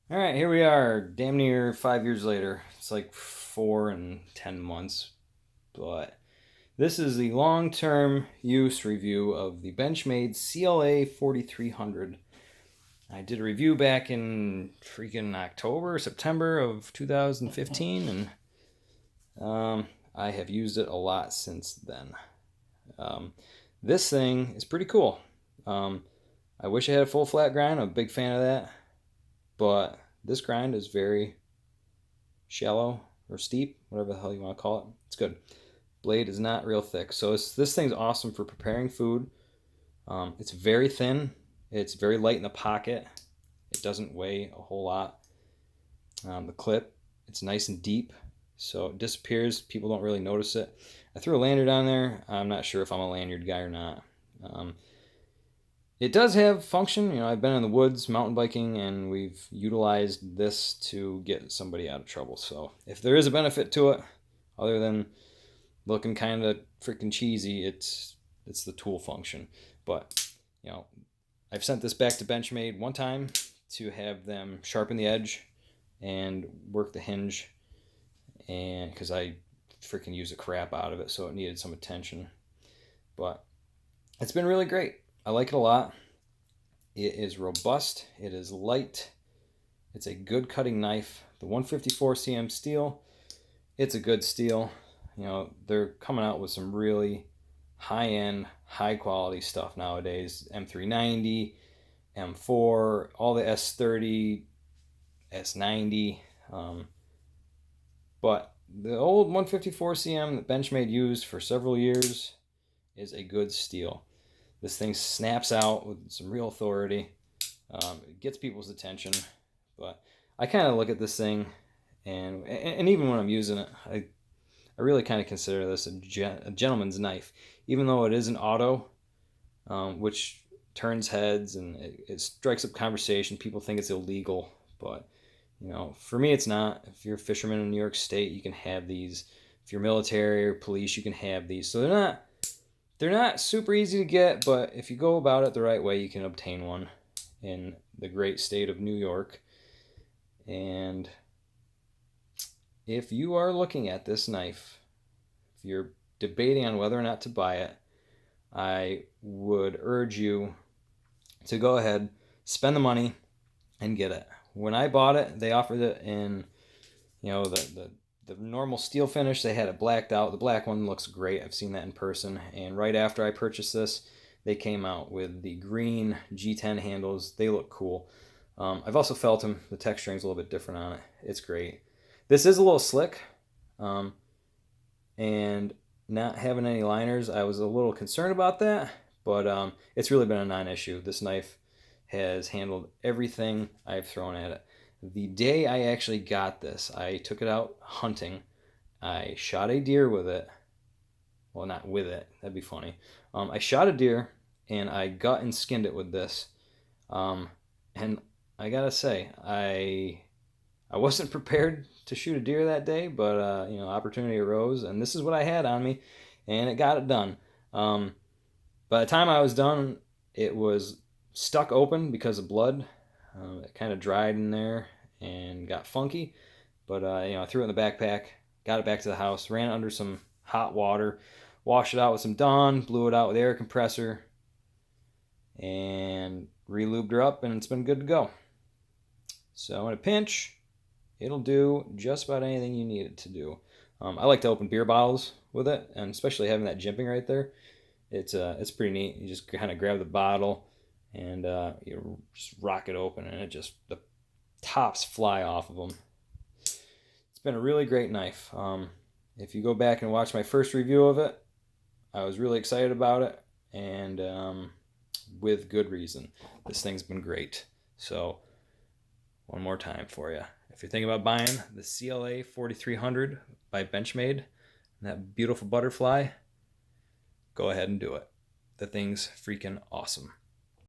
All right, here we are, damn near 5 years later. It's like 4 and 10 months, but this is the long-term use review of the Benchmade CLA 4300. I did a review back in freaking October, September of 2015, and I have used it a lot since then. Um, this thing is pretty cool. Um, I wish I had a full flat grind. I'm a big fan of that, but this grind is very shallow or steep, whatever the hell you want to call it. It's good. Blade is not real thick, so this thing's awesome for preparing food. It's very thin. It's very light in the pocket. It doesn't weigh a whole lot. The clip, it's nice and deep, so it disappears. People don't really notice it. I threw a lanyard on there. I'm not sure if I'm a lanyard guy or not. Um, it does have function. I've been in the woods mountain biking, and we've utilized this to get somebody out of trouble. So if there is a benefit to it, other than looking kind of freaking cheesy, it's the tool function. But I've sent this back to Benchmade one time to have them sharpen the edge and work the hinge, and because I freaking used the crap out of it, so it needed some attention. But it's been really great. I like it a lot. It is robust. It is light. It's a good cutting knife. The 154 cm steel, it's a good steel. They're coming out with some really high-end, high-quality stuff nowadays. M390, M4, all the S30, S90. But the old 154 cm that Benchmade used for several years is a good steel. This thing snaps out with some real authority. It gets people's attention. But I kind of look at this thing, and even when I'm using it, I really kind of consider this a gentleman's knife. Even though it is an auto, which turns heads and it strikes up conversation. People think it's illegal, but for me it's not. If you're a fisherman in New York State, you can have these. If you're military or police, you can have these. So they're not super easy to get, but if you go about it the right way, you can obtain one in the great state of New York. And if you are looking at this knife, if you're debating on whether or not to buy it, I would urge you to go ahead, spend the money, and get it. When I bought it, they offered it in, the normal steel finish. They had it blacked out. The black one looks great. I've seen that in person. And right after I purchased this, they came out with the green G10 handles. They look cool. I've also felt them. The texturing's a little bit different on it. It's great. This is a little slick, and not having any liners, I was a little concerned about that, but it's really been a non-issue. This knife has handled everything I've thrown at it. The day I actually got this, I took it out hunting. I shot a deer with it. Well, not with it. That'd be funny. I shot a deer, and I gut and skinned it with this. And I gotta say, I wasn't prepared to shoot a deer that day, but opportunity arose, and this is what I had on me, and it got it done. By the time I was done, it was stuck open because of blood. It kind of dried in there and got funky, but I threw it in the backpack, got it back to the house, ran it under some hot water, washed it out with some Dawn, blew it out with air compressor, and re-lubed her up, and it's been good to go. So in a pinch, it'll do just about anything you need it to do. I like to open beer bottles with it, and especially having that jimping right there, it's pretty neat. You just kind of grab the bottle and you just rock it open, and the tops fly off of them. It's been a really great knife. If you go back and watch my first review of it, I was really excited about it, and with good reason. This thing's been great. So one more time for you. If you're thinking about buying the CLA 4300 by Benchmade, that beautiful butterfly, go ahead and do it. The thing's freaking awesome.